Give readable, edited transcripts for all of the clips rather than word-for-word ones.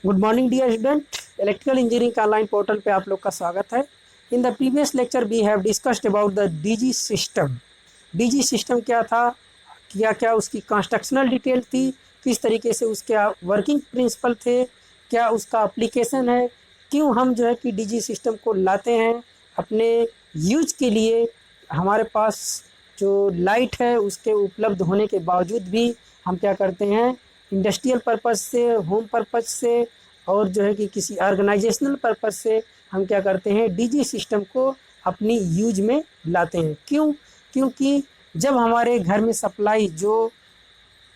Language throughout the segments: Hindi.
Good morning dear student. Electrical engineering का ऑनलाइन पोर्टल पे आप लोग का स्वागत है। In the previous lecture we have discussed about the DG system. DG system क्या था, क्या क्या उसकी कंस्ट्रक्शनल डिटेल थी, किस तरीके से उसके वर्किंग प्रिंसिपल थे, क्या उसका एप्लीकेशन है, क्यों हम जो है कि डीजी सिस्टम को लाते हैं अपने यूज के लिए। हमारे पास जो लाइट है उसके उपलब्ध होने के बावजूद भी हम क्या करते हैं, इंडस्ट्रियल पर्पज़ से, होम पर्पज़ से और जो है कि किसी ऑर्गेनाइजेशनल पर्पज़ से हम क्या करते हैं, डीजी सिस्टम को अपनी यूज में लाते हैं। क्यों? क्योंकि जब हमारे घर में सप्लाई जो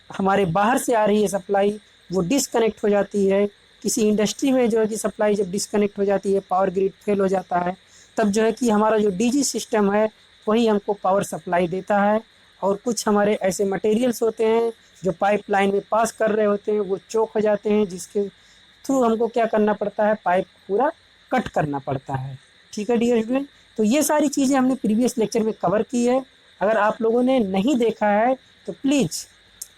हमारे बाहर से आ रही है सप्लाई वो डिसकनेक्ट हो जाती है, किसी इंडस्ट्री में जो है कि सप्लाई जब डिसकनेक्ट हो जाती है, पावर ग्रिड फेल हो जाता है, तब जो है कि हमारा जो डीजी सिस्टम है वही हमको पावर सप्लाई देता है। और कुछ हमारे ऐसे मटेरियल्स होते हैं जो पाइपलाइन में पास कर रहे होते हैं, वो चोक हो जाते हैं, जिसके थ्रू हमको क्या करना पड़ता है, पाइप पूरा कट करना पड़ता है। ठीक है डियर स्टूडेंट, तो ये सारी चीज़ें हमने प्रीवियस लेक्चर में कवर की है। अगर आप लोगों ने नहीं देखा है तो प्लीज़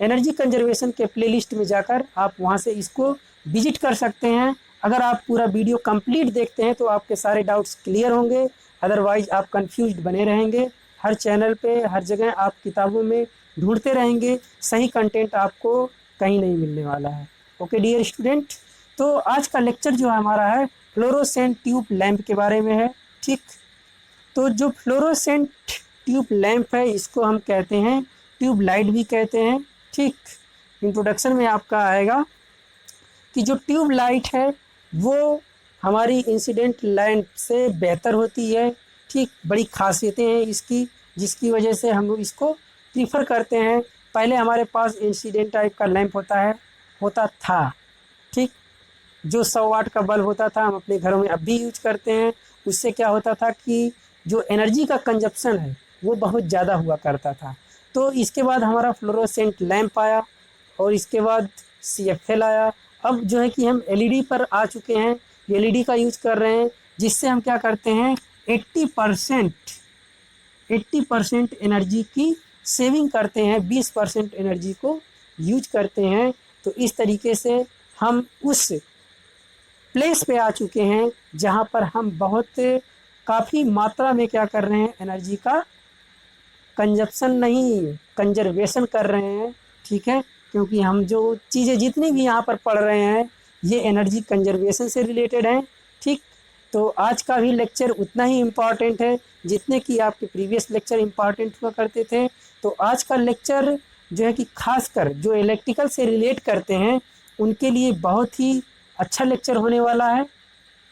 एनर्जी कंजर्वेशन के प्लेलिस्ट में जाकर आप वहाँ से इसको विजिट कर सकते हैं। अगर आप पूरा वीडियो कंप्लीट देखते हैं तो आपके सारे डाउट्स क्लियर होंगे, अदरवाइज आप कंफ्यूज्ड बने रहेंगे। हर चैनल पे हर जगह आप किताबों में ढूंढते रहेंगे, सही कंटेंट आपको कहीं नहीं मिलने वाला है। ओके डियर स्टूडेंट, तो आज का लेक्चर जो हमारा है फ्लोरोसेंट ट्यूब लैंप के बारे में है। ठीक, तो जो फ्लोरोसेंट ट्यूब लैंप है इसको हम कहते हैं ट्यूब लाइट भी कहते हैं। ठीक, इंट्रोडक्शन में आपका आएगा कि जो ट्यूब लाइट है वो हमारी इंसिडेंट लैंप से बेहतर होती है। ठीक, बड़ी खासियतें हैं इसकी, जिसकी वजह से हम लोग इसको प्रीफर करते हैं। पहले हमारे पास इंसिडेंट टाइप का लैंप होता था। ठीक, जो 100 वाट का बल्ब होता था, हम अपने घरों में अब भी यूज करते हैं। उससे क्या होता था कि जो एनर्जी का कंजप्शन है वो बहुत ज़्यादा हुआ करता था। तो इसके बाद हमारा फ्लोरोसेंट लैंप आया और इसके बाद CFL आया। अब जो है कि हम LED पर आ चुके हैं, LED का यूज कर रहे हैं, जिससे हम क्या करते हैं 80% एनर्जी की सेविंग करते हैं, 20% एनर्जी को यूज करते हैं। तो इस तरीके से हम उस प्लेस पे आ चुके हैं जहाँ पर हम बहुत काफ़ी मात्रा में क्या कर रहे हैं, एनर्जी का कंजप्शन नहीं, कंजर्वेशन कर रहे हैं। ठीक है, क्योंकि हम जो चीज़ें जितनी भी यहाँ पर पढ़ रहे हैं ये एनर्जी कंजर्वेशन से रिलेटेड हैं। ठीक, तो आज का भी लेक्चर उतना ही इम्पॉर्टेंट है जितने कि आपके प्रीवियस लेक्चर इम्पॉर्टेंट हुआ करते थे। तो आज का लेक्चर जो है कि खासकर जो इलेक्ट्रिकल से रिलेट करते हैं उनके लिए बहुत ही अच्छा लेक्चर होने वाला है।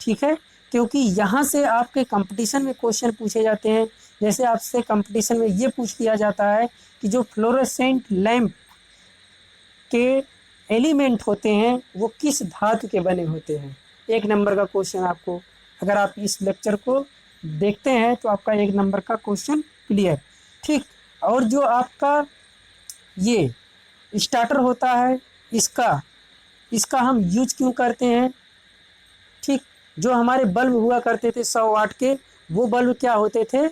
ठीक है, क्योंकि यहाँ से आपके कंपटीशन में क्वेश्चन पूछे जाते हैं। जैसे आपसे कंपटीशन में ये पूछ लिया जाता है कि जो फ्लोरोसेंट लैंप के एलिमेंट होते हैं वो किस धातु के बने होते हैं। 1 नंबर का क्वेश्चन आपको, अगर आप इस लेक्चर को देखते हैं तो आपका 1 नंबर का क्वेश्चन क्लियर। ठीक, और जो आपका ये स्टार्टर होता है इसका इसका हम यूज क्यों करते हैं। ठीक, जो हमारे बल्ब हुआ करते थे 100 वाट के, वो बल्ब क्या होते थे,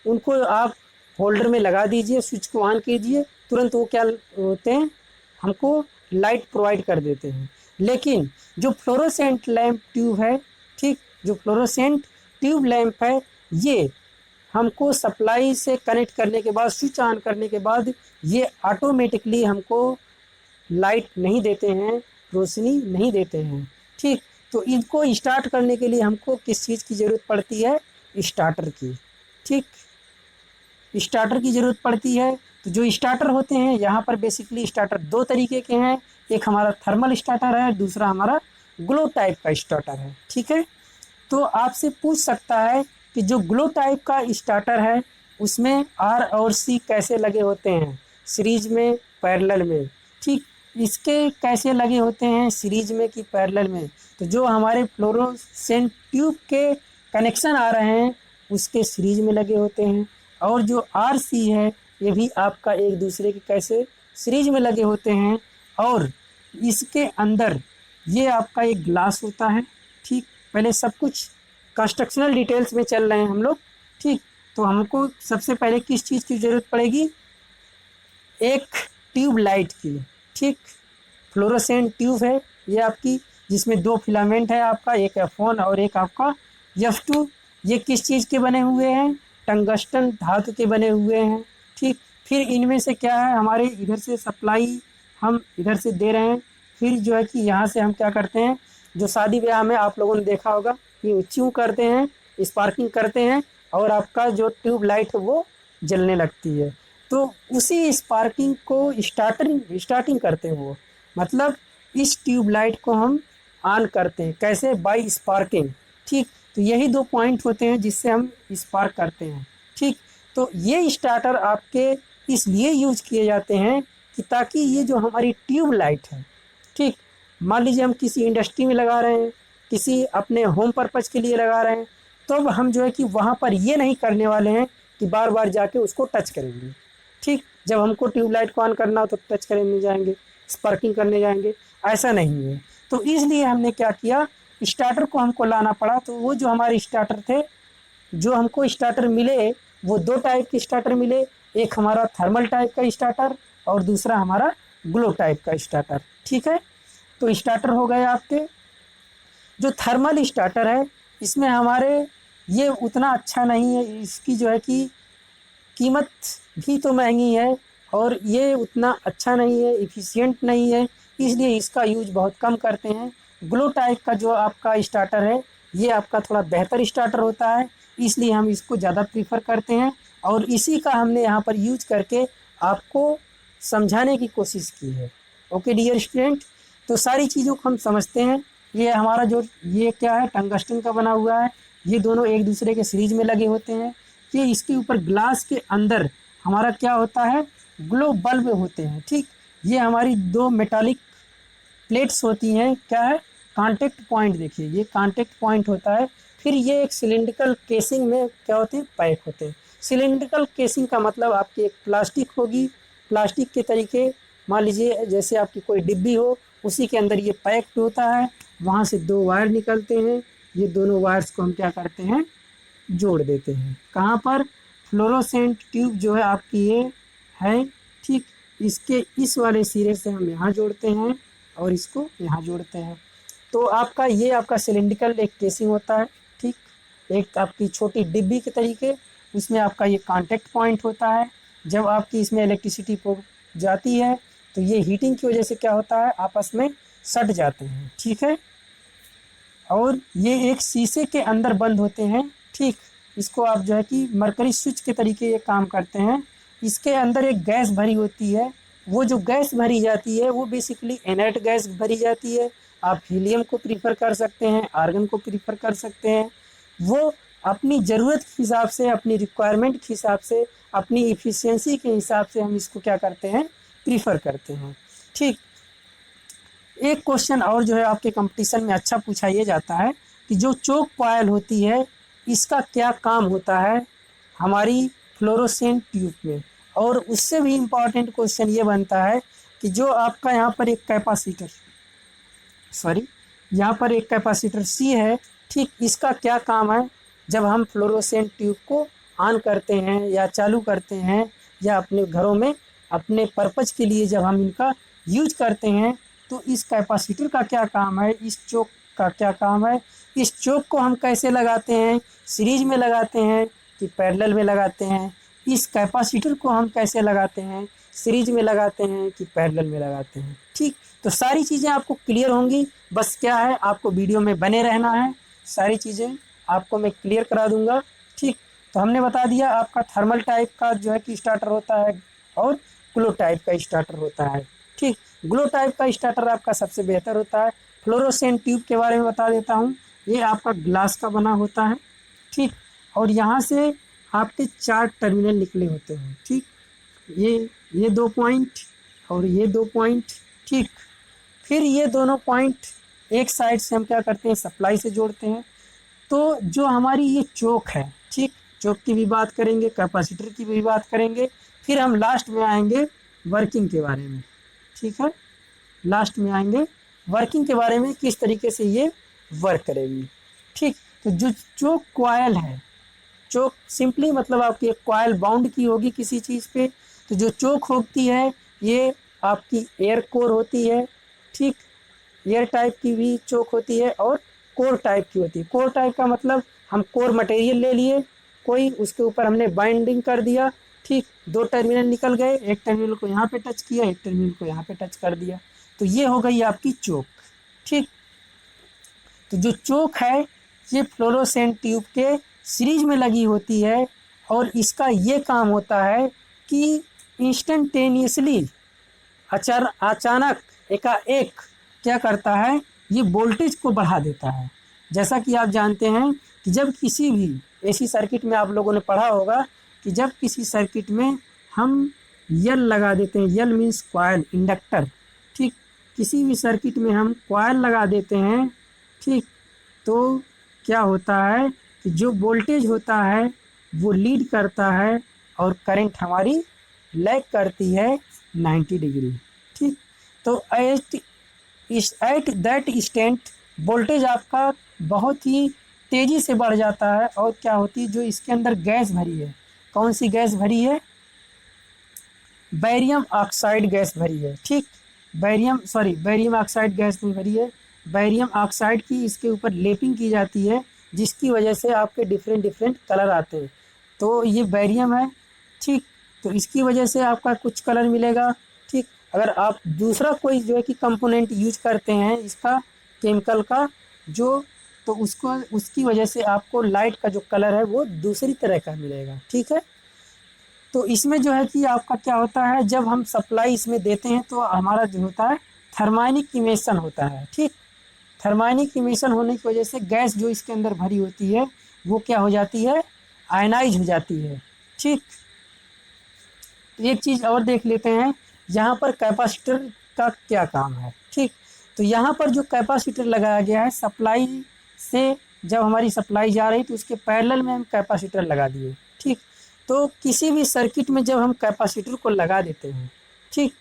उनको आप होल्डर में लगा दीजिए, स्विच को ऑन कीजिए, तुरंत वो क्या होते हैं, हमको लाइट प्रोवाइड कर देते हैं। लेकिन जो फ्लोरोसेंट लैंप ट्यूब है, ठीक, जो फ्लोरोसेंट ट्यूब लैंप है ये हमको सप्लाई से कनेक्ट करने के बाद, स्विच ऑन करने के बाद ये ऑटोमेटिकली हमको लाइट नहीं देते हैं, रोशनी नहीं देते हैं। ठीक, तो इनको स्टार्ट करने के लिए हमको किस चीज़ की ज़रूरत पड़ती है, स्टार्टर की। ठीक, स्टार्टर की ज़रूरत पड़ती है। तो जो स्टार्टर होते हैं यहाँ पर बेसिकली स्टार्टर 2 तरीके के हैं, एक हमारा थर्मल स्टार्टर है, दूसरा हमारा ग्लो टाइप का स्टार्टर है। ठीक है, तो आपसे पूछ सकता है कि जो ग्लो टाइप का स्टार्टर है उसमें R और C कैसे लगे होते हैं, सीरीज में, पैरेलल में। ठीक, इसके कैसे लगे होते हैं, सीरीज में कि पैरेलल में। तो जो हमारे फ्लोरोसेंट ट्यूब के कनेक्शन आ रहे हैं उसके सीरीज में लगे होते हैं, और जो RC है ये भी आपका एक दूसरे के कैसे सीरीज में लगे होते हैं। और इसके अंदर ये आपका एक ग्लास होता है। ठीक, पहले सब कुछ कंस्ट्रक्शनल डिटेल्स में चल रहे हैं हम लोग। ठीक, तो हमको सबसे पहले किस चीज़ की ज़रूरत पड़ेगी, एक ट्यूब लाइट की। ठीक, फ्लोरोसेंट ट्यूब है, ये आपकी जिसमें 2 फिलामेंट है आपका, एक F1 और एक आपका F2। ये किस चीज़ के बने हुए हैं? टंगस्टन धातु के बने हुए हैं, ठीक। फिर इनमें से क्या है, हमारे इधर से सप्लाई हम इधर से दे रहे हैं। फिर जो है कि यहाँ से हम क्या करते हैं, जो शादी ब्याह में आप लोगों ने देखा होगा कि च्यों करते हैं, स्पार्किंग करते हैं और आपका जो ट्यूब लाइट है वो जलने लगती है। तो उसी स्पार्किंग को स्टार्टिंग करते हैं वो, मतलब इस ट्यूब लाइट को हम ऑन करते हैं। कैसे? बाय स्पार्किंग, ठीक। तो यही 2 पॉइंट होते हैं जिससे हम स्पार्क करते हैं, ठीक। तो ये स्टार्टर आपके इसलिए यूज किए जाते हैं कि ताकि ये जो हमारी ट्यूब लाइट है, ठीक, मान लीजिए हम किसी इंडस्ट्री में लगा रहे हैं, किसी अपने होम पर्पज़ के लिए लगा रहे हैं, तो अब हम जो है कि वहाँ पर ये नहीं करने वाले हैं कि बार बार जाके उसको टच करेंगे, ठीक। जब हमको ट्यूबलाइट को ऑन करना हो तो टच करने जाएंगे, स्पार्किंग करने जाएंगे, ऐसा नहीं है। तो इसलिए हमने क्या किया, स्टार्टर को हमको लाना पड़ा। तो वो जो हमारे स्टार्टर थे, जो हमको स्टार्टर मिले, वो 2 टाइप के स्टार्टर मिले। एक हमारा थर्मल टाइप का स्टार्टर और दूसरा हमारा ग्लो टाइप का स्टार्टर, ठीक है। तो स्टार्टर हो गए आपके। जो थर्मल स्टार्टर है, इसमें हमारे ये उतना अच्छा नहीं है, इसकी जो है कि कीमत भी तो महंगी है और ये उतना अच्छा नहीं है, इफ़िशियंट नहीं है, इसलिए इसका यूज बहुत कम करते हैं। ग्लो टाइप का जो आपका स्टार्टर है, ये आपका थोड़ा बेहतर स्टार्टर होता है, इसलिए हम इसको ज़्यादा प्रीफर करते हैं और इसी का हमने यहाँ पर यूज करके आपको समझाने की कोशिश की है। ओके डियर स्टूडेंट, तो सारी चीज़ों को हम समझते हैं। ये हमारा जो ये क्या है, टंगस्टन का बना हुआ है। ये दोनों एक दूसरे के सीरीज में लगे होते हैं। ये इसके ऊपर ग्लास के अंदर हमारा क्या होता है, ग्लो बल्ब होते हैं, ठीक। ये हमारी 2 मेटालिक प्लेट्स होती हैं, क्या है, कांटेक्ट पॉइंट। देखिए ये कांटेक्ट पॉइंट होता है। फिर ये एक सिलिंड्रिकल केसिंग में क्या होते हैं, पैक होते हैं। सिलिंड्रिकल केसिंग का मतलब आपकी एक प्लास्टिक होगी, प्लास्टिक के तरीके, मान लीजिए जैसे आपकी कोई डिब्बी हो, उसी के अंदर ये पैक्ड होता है। वहाँ से 2 वायर निकलते हैं, ये दोनों वायर्स को हम क्या करते हैं, जोड़ देते हैं। कहाँ पर? फ्लोरोसेंट ट्यूब जो है आपकी ये है, ठीक। इसके इस वाले सिरे से हम यहाँ जोड़ते हैं और इसको यहाँ जोड़ते हैं। तो आपका ये आपका सिलिंड्रिकल एक केसिंग होता है, ठीक। एक आपकी छोटी डिब्बी के तरीके, उसमें आपका ये कांटेक्ट पॉइंट होता है। जब आपकी इसमें इलेक्ट्रिसिटी जाती है तो ये हीटिंग की वजह से क्या होता है, आपस में सट जाते हैं, ठीक है। और ये एक शीशे के अंदर बंद होते हैं, ठीक। इसको आप जो है कि मरकरी स्विच के तरीके ये काम करते हैं। इसके अंदर एक गैस भरी होती है। वो जो गैस भरी जाती है वो बेसिकली इनर्ट गैस भरी जाती है। आप हीलियम को प्रीफर कर सकते हैं, आर्गन को प्रीफर कर सकते हैं। वो अपनी ज़रूरत के हिसाब से, अपनी रिक्वायरमेंट के हिसाब से, अपनी इफ़िशियंसी के हिसाब से हम इसको क्या करते हैं, प्रीफर करते हैं, ठीक। एक क्वेश्चन और जो है आपके कंपटीशन में अच्छा पूछा ये जाता है कि जो चोक कॉइल होती है, इसका क्या काम होता है हमारी फ्लोरोसेंट ट्यूब में। और उससे भी इम्पॉर्टेंट क्वेश्चन ये बनता है कि जो आपका यहाँ पर एक कैपेसिटर सी है, ठीक, इसका क्या काम है जब हम फ्लोरोसेंट ट्यूब को ऑन करते हैं या चालू करते हैं या अपने घरों में अपने पर्पज़ के लिए जब हम इनका यूज करते हैं, तो इस कैपेसिटर का क्या काम है, इस चोक का क्या काम है, इस चोक को हम कैसे लगाते हैं, सीरीज में लगाते हैं कि पैरेलल में लगाते हैं, इस कैपेसिटर को हम कैसे लगाते हैं, सीरीज में लगाते हैं कि पैरेलल में लगाते हैं, ठीक। तो सारी चीज़ें आपको क्लियर होंगी। बस क्या है, आपको वीडियो में बने रहना है, सारी चीज़ें आपको मैं क्लियर करा दूंगा, ठीक। तो हमने बता दिया आपका थर्मल टाइप का जो है कि स्टार्टर होता है और ग्लो टाइप का स्टार्टर होता है, ठीक। ग्लो टाइप का स्टार्टर आपका सबसे बेहतर होता है। फ्लोरोसेंट ट्यूब के बारे में बता देता हूँ। ये आपका ग्लास का बना होता है, ठीक। और यहाँ से आपके 4 टर्मिनल निकले होते हैं, ठीक। ये 2 पॉइंट और ये 2 पॉइंट, ठीक। फिर ये दोनों पॉइंट एक साइड से हम क्या करते हैं, सप्लाई से जोड़ते हैं। तो जो हमारी ये चोक है, ठीक, चोक की भी बात करेंगे, कैपेसिटर की भी बात करेंगे, फिर हम लास्ट में आएंगे वर्किंग के बारे में, ठीक है। लास्ट में आएंगे वर्किंग के बारे में, किस तरीके से ये वर्क करेगी, ठीक। तो जो चोक कॉइल है, चोक सिंपली मतलब आपकी एक कॉइल बाउंड की होगी किसी चीज़ पे। तो जो चोक होती है ये आपकी एयर कोर होती है, ठीक। एयर टाइप की भी चोक होती है और कोर टाइप की होती है। कोर टाइप का मतलब हम कोर मटेरियल ले लिए कोई, उसके ऊपर हमने बाइंडिंग कर दिया, ठीक, दो टर्मिनल निकल गए, एक टर्मिनल को यहाँ पे टच किया, एक टर्मिनल को यहाँ पे टच कर दिया, तो ये हो गई आपकी चोक। ठीक, तो जो चोक है ये फ्लोरोसेंट ट्यूब के सीरीज में लगी होती है और इसका ये काम होता है कि इंस्टेंटेनियसली अचानक एकाएक क्या करता है, ये वोल्टेज को बढ़ा देता है। जैसा कि आप जानते हैं कि जब किसी भी एसी सर्किट में आप लोगों ने पढ़ा होगा कि जब किसी सर्किट में हम यल लगा देते हैं, यल मीन्स कॉयल, इंडक्टर, ठीक, किसी भी सर्किट में हम कॉयल लगा देते हैं, ठीक, तो क्या होता है कि जो वोल्टेज होता है वो लीड करता है और करंट हमारी लैग करती है 90 डिग्री। ठीक, तो एट दैट इंस्टेंट वोल्टेज आपका बहुत ही तेज़ी से बढ़ जाता है और क्या होती है, जो इसके अंदर गैस भरी है, कौन सी गैस भरी है, बैरियम ऑक्साइड गैस भरी है। ठीक, बैरियम ऑक्साइड गैस नहीं भरी है, बैरियम ऑक्साइड की इसके ऊपर लेपिंग की जाती है जिसकी वजह से आपके डिफरेंट डिफरेंट कलर आते हैं। तो ये बैरियम है, ठीक, तो इसकी वजह से आपका कुछ कलर मिलेगा। ठीक, अगर आप दूसरा कोई जो है कि कंपोनेंट यूज करते हैं इसका केमिकल का जो, तो उसको उसकी वजह से आपको लाइट का जो कलर है वो दूसरी तरह का मिलेगा। ठीक है, तो इसमें जो है कि आपका क्या होता है, जब हम सप्लाई इसमें देते हैं तो हमारा जो होता है थर्माइनिक इमिशन होता है। ठीक, थर्माइनिक इमिशन होने की वजह से गैस जो इसके अंदर भरी होती है वो क्या हो जाती है, आयनाइज हो जाती है। ठीक, एक चीज़ और देख लेते हैं, यहाँ पर कैपेसिटर का क्या काम है। ठीक, तो यहाँ पर जो कैपेसिटर लगाया गया है, सप्लाई से जब हमारी सप्लाई जा रही तो उसके पैरेलल में हम कैपेसिटर लगा दिए। ठीक, तो किसी भी सर्किट में जब हम कैपेसिटर को लगा देते हैं, ठीक,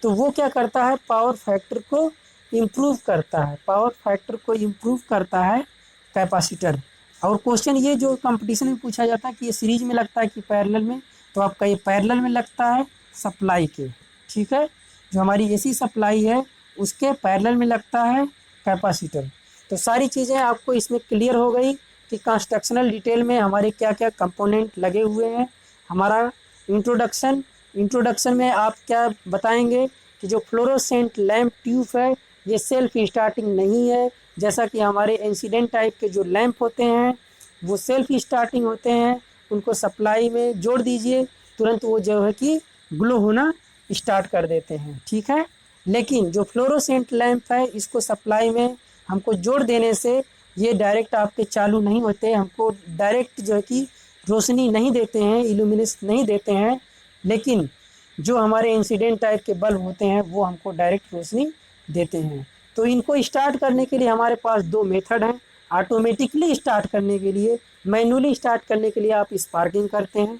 तो वो क्या करता है, पावर फैक्टर को इम्प्रूव करता है, पावर फैक्टर को इम्प्रूव करता है कैपेसिटर। और क्वेश्चन ये जो कंपटीशन में पूछा जाता है कि ये सीरीज में लगता है कि पैरेलल में, तो आपका ये पैरेलल में लगता है सप्लाई के। ठीक है, जो हमारी एसी सप्लाई है उसके पैरेलल में लगता है कैपेसिटर। तो सारी चीज़ें आपको इसमें क्लियर हो गई कि कंस्ट्रक्शनल डिटेल में हमारे क्या क्या कंपोनेंट लगे हुए हैं। हमारा इंट्रोडक्शन में आप क्या बताएंगे कि जो फ्लोरोसेंट लैंप ट्यूब है ये सेल्फ स्टार्टिंग नहीं है, जैसा कि हमारे इंसिडेंट टाइप के जो लैंप होते हैं वो सेल्फ स्टार्टिंग होते हैं, उनको सप्लाई में जोड़ दीजिए तुरंत वो जो है कि ग्लो होना स्टार्ट कर देते हैं। ठीक है, लेकिन जो फ्लोरोसेंट लैंप है इसको सप्लाई में हमको जोड़ देने से ये डायरेक्ट आपके चालू नहीं होते, हमको डायरेक्ट जो है कि रोशनी नहीं देते हैं, इल्यूमिनेस नहीं देते हैं, लेकिन जो हमारे इंसिडेंट टाइप के बल्ब होते हैं वो हमको डायरेक्ट रोशनी देते हैं। तो इनको स्टार्ट करने के लिए हमारे पास दो मेथड हैं, ऑटोमेटिकली स्टार्ट करने के लिए, मैनुअली स्टार्ट करने के लिए आप स्पार्किंग करते हैं।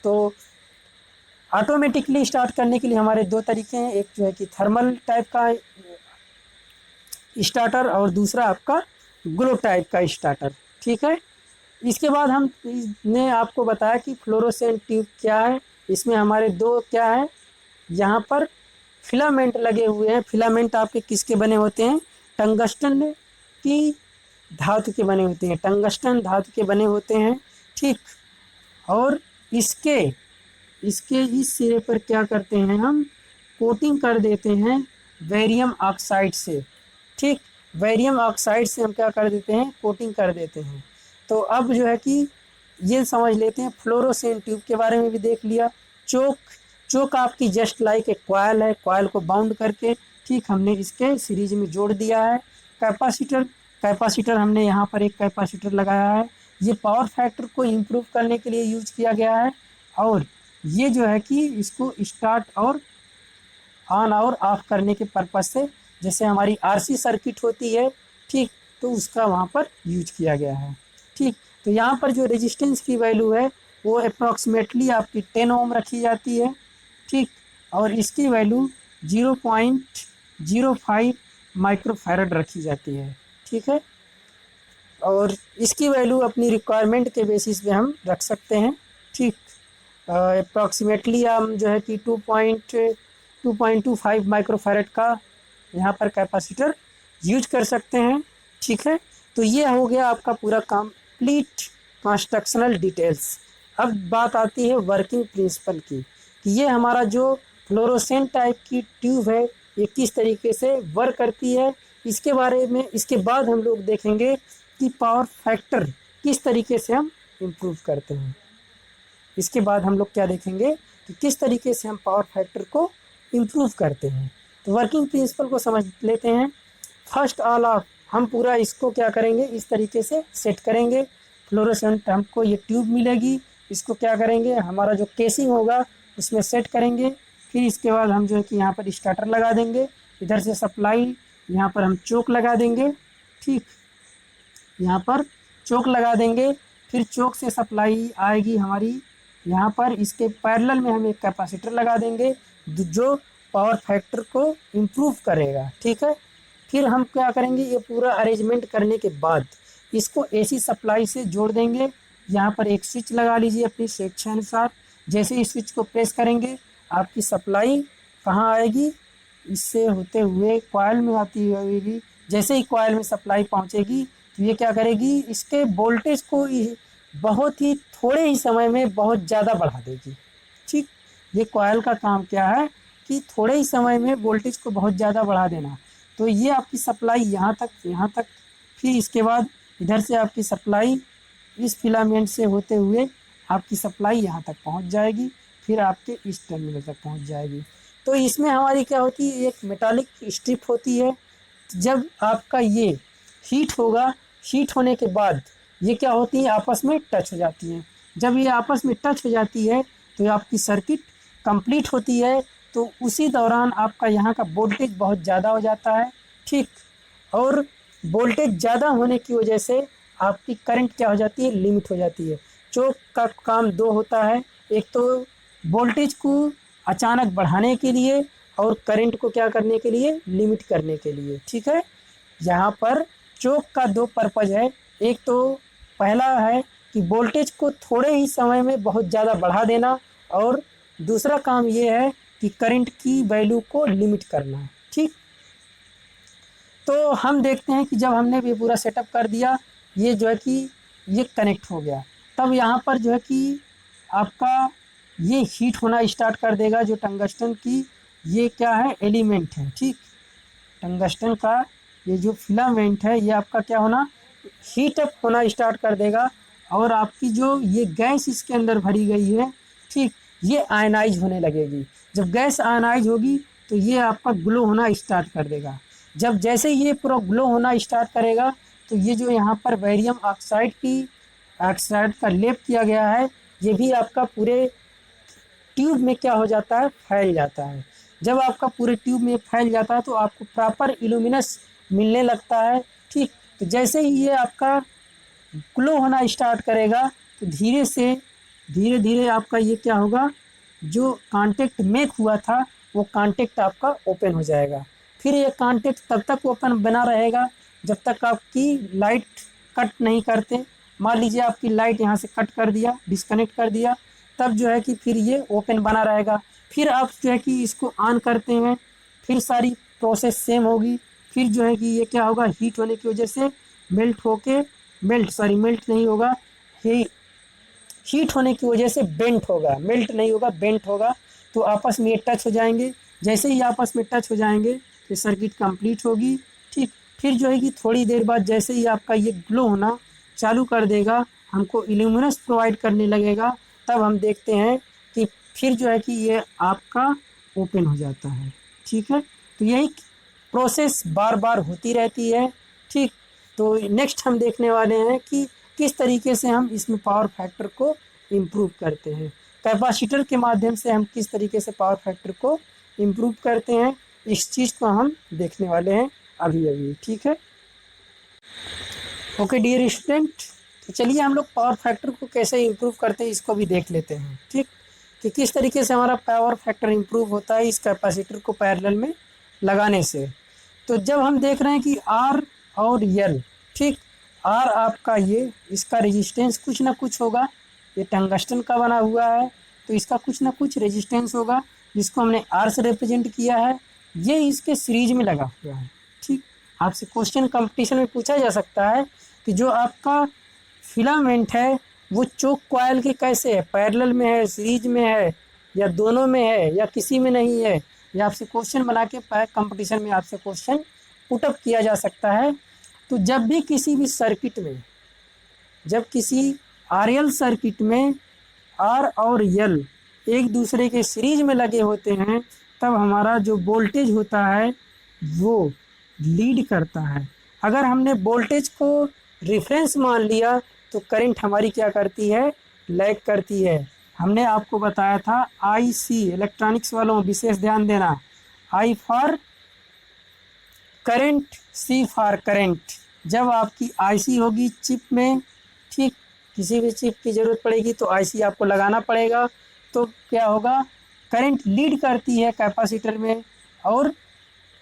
तो ऑटोमेटिकली स्टार्ट करने के लिए हमारे दो तरीके हैं, एक जो है कि थर्मल टाइप का स्टार्टर और दूसरा आपका ग्लो टाइप का स्टार्टर। ठीक है, इसके बाद हमने आपको बताया कि फ्लोरोसेंट ट्यूब क्या है, इसमें हमारे दो क्या है, यहाँ पर फिलामेंट लगे हुए हैं। फिलामेंट आपके किसके बने होते हैं, टंगस्टन की धातु के बने होते हैं, टंगस्टन धातु के बने होते हैं। ठीक, और इसके इस सिरे पर क्या करते हैं, हम कोटिंग कर देते हैं बैरियम ऑक्साइड से। ठीक, बैरियम ऑक्साइड से हम क्या कर देते हैं, कोटिंग कर देते हैं। तो अब जो है कि ये समझ लेते हैं, फ्लोरोसेंट ट्यूब के बारे में भी देख लिया। चोक आपकी जस्ट लाइक एक कॉयल है, कॉयल को बाउंड करके ठीक हमने इसके सीरीज में जोड़ दिया है। कैपेसिटर हमने यहाँ पर एक कैपेसिटर लगाया है, ये पावर फैक्टर को इम्प्रूव करने के लिए यूज किया गया है। और ये जो है कि इसको स्टार्ट और ऑन और ऑफ करने के पर्पज से, जैसे हमारी आरसी सर्किट होती है, ठीक, तो उसका वहाँ पर यूज किया गया है। ठीक, तो यहाँ पर जो रेजिस्टेंस की वैल्यू है वो अप्रॉक्सीमेटली आपकी 10 ओम रखी जाती है। ठीक, और इसकी वैल्यू 0.05 माइक्रोफैरड रखी जाती है। ठीक है, और इसकी वैल्यू अपनी रिक्वायरमेंट के बेसिस पे हम रख सकते हैं। ठीक, अप्रॉक्सीमेटली हम जो है कि 2.25 माइक्रोफैरड का यहाँ पर कैपेसिटर यूज कर सकते हैं। ठीक है, तो ये हो गया आपका पूरा कंप्लीट कंस्ट्रक्शनल डिटेल्स। अब बात आती है वर्किंग प्रिंसिपल की, कि ये हमारा जो फ्लोरोसेंट टाइप की ट्यूब है ये किस तरीके से वर्क करती है, इसके बारे में इसके बाद हम लोग देखेंगे कि पावर फैक्टर किस तरीके से हम इम्प्रूव करते हैं। इसके बाद हम लोग क्या देखेंगे कि किस तरीके से हम पावर फैक्टर को इम्प्रूव करते हैं। तो वर्किंग प्रिंसिपल को समझ लेते हैं। फर्स्ट ऑल ऑफ हम पूरा इसको क्या करेंगे, इस तरीके से सेट करेंगे। फ्लोरोसेंट हमको ये ट्यूब मिलेगी, इसको क्या करेंगे, हमारा जो केसिंग होगा उसमें सेट करेंगे। फिर इसके बाद हम जो है कि यहाँ पर स्टार्टर लगा देंगे, इधर से सप्लाई, यहाँ पर हम चोक लगा देंगे। ठीक, यहाँ पर चोक लगा देंगे, फिर चोक से सप्लाई आएगी हमारी यहाँ पर, इसके पैरेलल में हम एक कैपेसिटर लगा देंगे जो पावर फैक्टर को इम्प्रूव करेगा। ठीक है, फिर हम क्या करेंगे, ये पूरा अरेंजमेंट करने के बाद इसको एसी सप्लाई से जोड़ देंगे। यहाँ पर एक स्विच लगा लीजिए अपनी स्वेच्छानुसार। जैसे ही स्विच को प्रेस करेंगे आपकी सप्लाई कहाँ आएगी, इससे होते हुए कॉइल में आती होगी। जैसे ही कॉइल में सप्लाई पहुँचेगी तो ये क्या करेगी, इसके वोल्टेज को बहुत ही थोड़े ही समय में बहुत ज़्यादा बढ़ा देगी। ठीक, ये कॉइल का काम क्या है कि थोड़े ही समय में वोल्टेज को बहुत ज़्यादा बढ़ा देना। तो ये आपकी सप्लाई यहाँ तक, फिर इसके बाद इधर से आपकी सप्लाई इस फिलामेंट से होते हुए आपकी सप्लाई यहाँ तक पहुँच जाएगी, फिर आपके इस टर्मिनल तक पहुँच जाएगी। तो इसमें हमारी क्या होती है, एक मेटालिक स्ट्रिप होती है। जब आपका ये हीट होगा, हीट होने के बाद ये क्या होती है, आपस में टच हो जाती हैं। जब ये आपस में टच हो जाती है तो आपकी सर्किट कंप्लीट होती है। तो उसी दौरान आपका यहाँ का वोल्टेज बहुत ज़्यादा हो जाता है। ठीक, और वोल्टेज ज़्यादा होने की वजह से आपकी करंट क्या हो जाती है, लिमिट हो जाती है। चोक का काम दो होता है, एक तो वोल्टेज को अचानक बढ़ाने के लिए और करंट को क्या करने के लिए, लिमिट करने के लिए। ठीक है, यहाँ पर चोक का दो पर्पज़ है। एक तो पहला है कि वोल्टेज को थोड़े ही समय में बहुत ज़्यादा बढ़ा देना, और दूसरा काम ये है कि करंट की वैल्यू को लिमिट करना। ठीक, तो हम देखते हैं कि जब हमने ये पूरा सेटअप कर दिया, ये जो है कि ये कनेक्ट हो गया, तब यहाँ पर जो है कि आपका ये हीट होना स्टार्ट कर देगा। जो टंगस्टन की ये क्या है, एलिमेंट है। ठीक, टंगस्टन का ये जो फिलामेंट है ये आपका क्या होना, हीट अप होना स्टार्ट कर देगा, और आपकी जो ये गैस इसके अंदर भरी गई है, ठीक, ये आयनाइज होने लगेगी। जब गैस आयनाइज होगी तो ये आपका ग्लो होना स्टार्ट कर देगा। जब जैसे ही ये पूरा ग्लो होना स्टार्ट करेगा तो ये जो यहाँ पर बेरियम ऑक्साइड का लेप किया गया है, ये भी आपका पूरे ट्यूब में क्या हो जाता है, फैल जाता है। जब आपका पूरे ट्यूब में फैल जाता है तो आपको प्रॉपर इल्यूमिनस मिलने लगता है। ठीक, तो जैसे ही ये आपका ग्लो होना स्टार्ट करेगा तो धीरे धीरे आपका ये क्या होगा, जो कांटेक्ट मेक हुआ था वो कांटेक्ट आपका ओपन हो जाएगा। फिर ये कांटेक्ट तब तक ओपन बना रहेगा जब तक आपकी लाइट कट नहीं करते। मान लीजिए आपकी लाइट यहाँ से कट कर दिया, डिस्कनेक्ट कर दिया, तब जो है कि फिर ये ओपन बना रहेगा। फिर आप जो है कि इसको ऑन करते हैं, फिर सारी प्रोसेस सेम होगी। फिर जो है कि ये क्या होगा, हीट होने की वजह से मेल्ट नहीं होगा, हीट होने की वजह से बेंट होगा, मेल्ट नहीं होगा, बेंट होगा। तो आपस में ये टच हो जाएंगे। जैसे ही आपस में टच हो जाएंगे तो सर्किट कंप्लीट होगी। ठीक, फिर जो है कि थोड़ी देर बाद जैसे ही आपका ये ग्लो होना चालू कर देगा, हमको इल्यूमिनस प्रोवाइड करने लगेगा, तब हम देखते हैं कि फिर जो है कि ये आपका ओपन हो जाता है। ठीक है, तो यही प्रोसेस बार बार होती रहती है। ठीक, तो नेक्स्ट हम देखने वाले हैं कि किस तरीके से हम इसमें पावर फैक्टर को इम्प्रूव करते हैं। कैपेसिटर के माध्यम से हम किस तरीके से पावर फैक्टर को इम्प्रूव करते हैं, इस चीज़ को हम देखने वाले हैं अभी। ठीक है, ओके डियर स्टूडेंट, तो चलिए हम लोग पावर फैक्टर को कैसे इम्प्रूव करते हैं इसको भी देख लेते हैं। ठीक, कि किस तरीके से हमारा पावर फैक्टर इम्प्रूव होता है इस कैपेसिटर को पैरेलल में लगाने से। तो जब हम देख रहे हैं कि आर और यल, ठीक, आर आपका ये इसका रेजिस्टेंस कुछ ना कुछ होगा, ये टंगस्टन का बना हुआ है तो इसका कुछ ना कुछ रेजिस्टेंस होगा जिसको हमने आर से रिप्रेजेंट किया है। ये इसके सीरीज में लगा हुआ है। ठीक, आपसे क्वेश्चन कंपटीशन में पूछा जा सकता है कि जो आपका फिलामेंट है वो चोक कॉइल के कैसे है, पैरेलल में है, सीरीज में है, या दोनों में है, या किसी में नहीं है। या आपसे क्वेश्चन बना के कंपटीशन में आपसे क्वेश्चन पुटअप किया जा सकता है। तो जब भी किसी भी सर्किट में, जब किसी आरएल सर्किट में आर और यल एक दूसरे के सीरीज में लगे होते हैं, तब हमारा जो वोल्टेज होता है वो लीड करता है। अगर हमने वोल्टेज को रेफरेंस मान लिया तो करंट हमारी क्या करती है, लैग करती है। हमने आपको बताया था आईसी, इलेक्ट्रॉनिक्स वालों विशेष ध्यान देना, I for current, C for current. जब आपकी आईसी होगी चिप में, ठीक, किसी भी चिप की ज़रूरत पड़ेगी तो आईसी आपको लगाना पड़ेगा, तो क्या होगा, करंट लीड करती है कैपेसिटर में और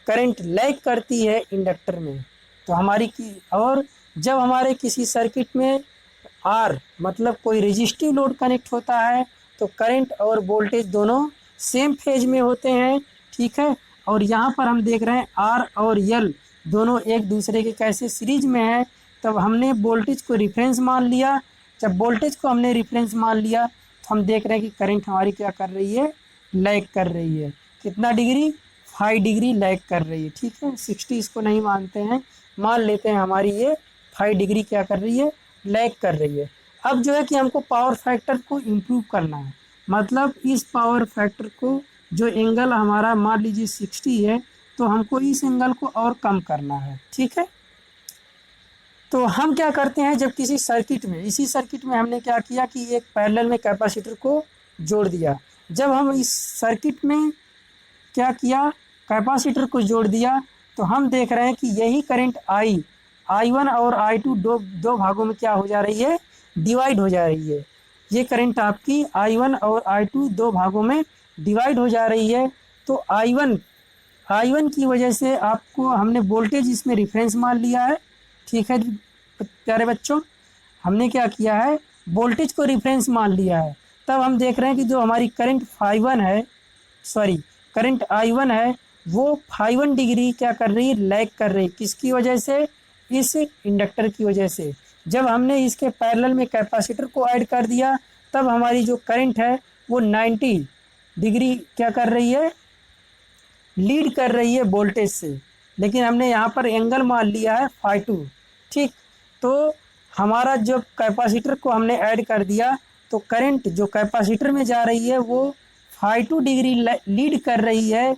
करंट लैग करती है इंडक्टर में। तो हमारी की, और जब हमारे किसी सर्किट में आर मतलब कोई रेजिस्टिव लोड कनेक्ट होता है तो करंट और वोल्टेज दोनों सेम फेज में होते हैं, ठीक है। और यहाँ पर हम देख रहे हैं आर और यल दोनों एक दूसरे के कैसे सीरीज में है। तब हमने वोल्टेज को रेफरेंस मान लिया। जब वोल्टेज को हमने रेफरेंस मान लिया तो हम देख रहे हैं कि करंट हमारी क्या कर रही है, लैग कर रही है। कितना डिग्री, 5 डिग्री लैग कर रही है, ठीक है। 60 इसको नहीं मानते हैं, मान लेते हैं हमारी ये 5 डिग्री क्या कर रही है, लैग कर रही है। अब जो है कि हमको पावर फैक्टर को इम्प्रूव करना है, मतलब इस पावर फैक्टर को, जो एंगल हमारा मान लीजिए 60 है, तो हमको इस एंगल को और कम करना है, ठीक है। तो हम क्या करते हैं, जब किसी सर्किट में, इसी सर्किट में हमने क्या किया कि एक पैरेलल में कैपेसिटर को जोड़ दिया। जब हम इस सर्किट में क्या किया, कैपेसिटर को जोड़ दिया, तो हम देख रहे हैं कि यही करंट I1 और I2 दो भागों में क्या हो जा रही है, डिवाइड हो जा रही है। ये करंट आपकी I1 और I2 दो भागों में डिवाइड हो जा रही है। तो I1 की वजह से आपको, हमने वोल्टेज इसमें रेफरेंस मान लिया है, ठीक है प्यारे बच्चों। हमने क्या किया है, वोल्टेज को रेफरेंस मान लिया है। तब हम देख रहे हैं कि जो हमारी करंट करंट I1 है वो 5 डिग्री क्या कर रही है, लैग कर रही है। किसकी वजह से, इस इंडक्टर की वजह से। जब हमने इसके पैरेलल में कैपेसिटर को ऐड कर दिया तब हमारी जो करंट है वो 90 डिग्री क्या कर रही है, लीड कर रही है वोल्टेज से। लेकिन हमने यहाँ पर एंगल मान लिया है φ2, ठीक। तो हमारा जब कैपेसिटर को हमने ऐड कर दिया तो करंट जो कैपेसिटर में जा रही है वो φ2 डिग्री लीड कर रही है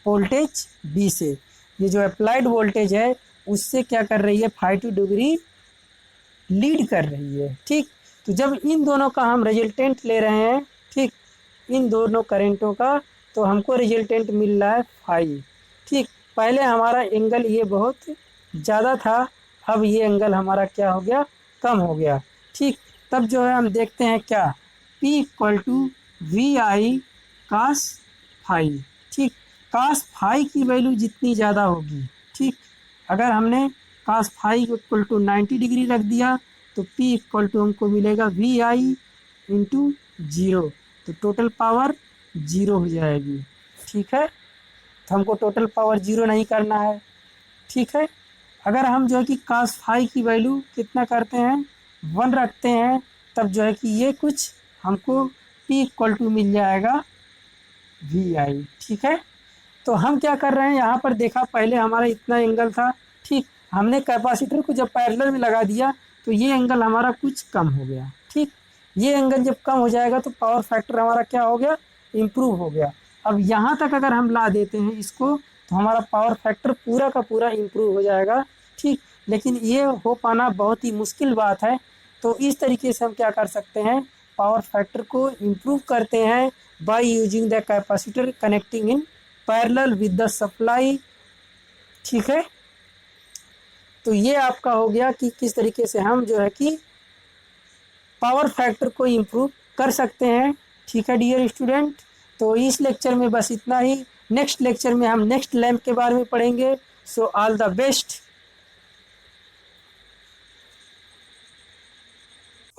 वोल्टेज बी से। ये जो अप्लाइड वोल्टेज है उससे क्या कर रही है, φ2 डिग्री लीड कर रही है, ठीक। तो जब इन दोनों का हम रिजल्टेंट ले रहे हैं, ठीक, इन दोनों करंटों का, तो हमको रिजल्टेंट मिल रहा है φ, ठीक। पहले हमारा एंगल ये बहुत ज़्यादा था, अब ये एंगल हमारा क्या हो गया, कम हो गया, ठीक। तब जो है हम देखते हैं क्या, P = VI cos φ, ठीक। cos φ की वैल्यू जितनी ज़्यादा होगी, ठीक, अगर हमने cos φ = 90 डिग्री रख दिया तो P = हमको मिलेगा VI × 0, तो टोटल पावर 0 हो जाएगी, ठीक है। तो हमको टोटल पावर 0 नहीं करना है, ठीक है। अगर हम जो है कि cos φ की वैल्यू कितना करते हैं, 1 रखते हैं, तब जो है कि ये कुछ हमको P = मिल जाएगा VI, ठीक है। तो हम क्या कर रहे हैं, यहाँ पर देखा पहले हमारा इतना एंगल था, ठीक। हमने कैपेसिटर को जब पैरेलल में लगा दिया तो ये एंगल हमारा कुछ कम हो गया, ठीक। ये एंगल जब कम हो जाएगा तो पावर फैक्टर हमारा क्या हो गया, इम्प्रूव हो गया। अब यहाँ तक अगर हम ला देते हैं इसको तो हमारा पावर फैक्टर पूरा का पूरा इम्प्रूव हो जाएगा, ठीक। लेकिन ये हो पाना बहुत ही मुश्किल बात है। तो इस तरीके से हम क्या कर सकते हैं, पावर फैक्टर को इम्प्रूव करते हैं by using the capacitor connecting in parallel with the supply, ठीक है। तो ये आपका हो गया कि किस तरीके से हम जो है कि पावर फैक्टर को इम्प्रूव कर सकते हैं, ठीक है डियर स्टूडेंट। तो इस लेक्चर में बस इतना ही। नेक्स्ट लेक्चर में हम नेक्स्ट लैंप के बारे में पढ़ेंगे। So all the best.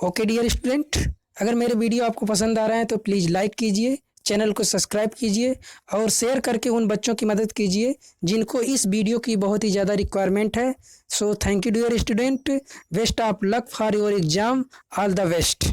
Okay dear student, अगर मेरे वीडियो आपको पसंद आ रहा है तो प्लीज़ लाइक कीजिए, चैनल को सब्सक्राइब कीजिए और शेयर करके उन बच्चों की मदद कीजिए जिनको इस वीडियो की बहुत ही ज़्यादा रिक्वायरमेंट है। So thank you dear student, best of luck for your exam, all the best.